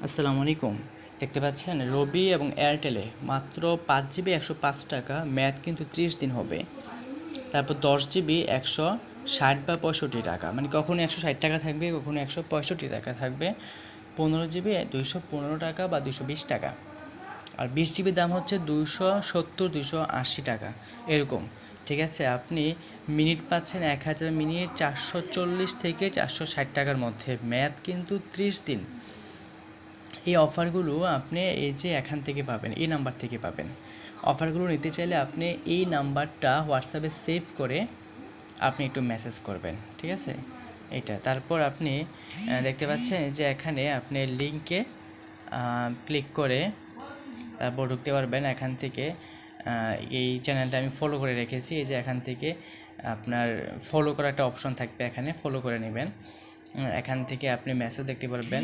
আসসালামু আলাইকুম। দেখতে পাচ্ছেন রবি এবং এয়ারটেলে মাত্র 5 জিবি 105 টাকা, ম্যাথ কিন্তু 30 দিন হবে। তারপর 10 জিবি 160 বা 65 টাকা, মানে কখনো 160 টাকা থাকবে, কখনো 165 টাকা থাকবে। 15 জিবি 215 টাকা বা 220 টাকা। আর 20 জিবির দাম হচ্ছে 270 280 টাকা এরকম। ঠিক আছে, আপনি মিনিট পাচ্ছেন 1000 মিনিট 440 থেকে 460 টাকার মধ্যে, ম্যাথ কিন্তু 30 দিন। এই অফারগুলো আপনি এই যে এখান থেকে পাবেন, এই নাম্বার থেকে পাবেন। অফারগুলো নিতে চাইলে আপনি এই নাম্বারটা হোয়াটসঅ্যাপে সেভ করে আপনি একটু মেসেজ করবেন, ঠিক আছে? এটা তারপর আপনি দেখতে পাচ্ছেন যে এখানে আপনি লিঙ্কে ক্লিক করে তারপর ঢুকতে পারবেন। এখান থেকে এই চ্যানেলটা আমি ফলো করে রেখেছি, এই যে এখান থেকে আপনার ফলো করা একটা অপশন থাকবে, এখানে ফলো করে নেবেন। এখান থেকে আপনি মেসেজ দেখতে পারবেন।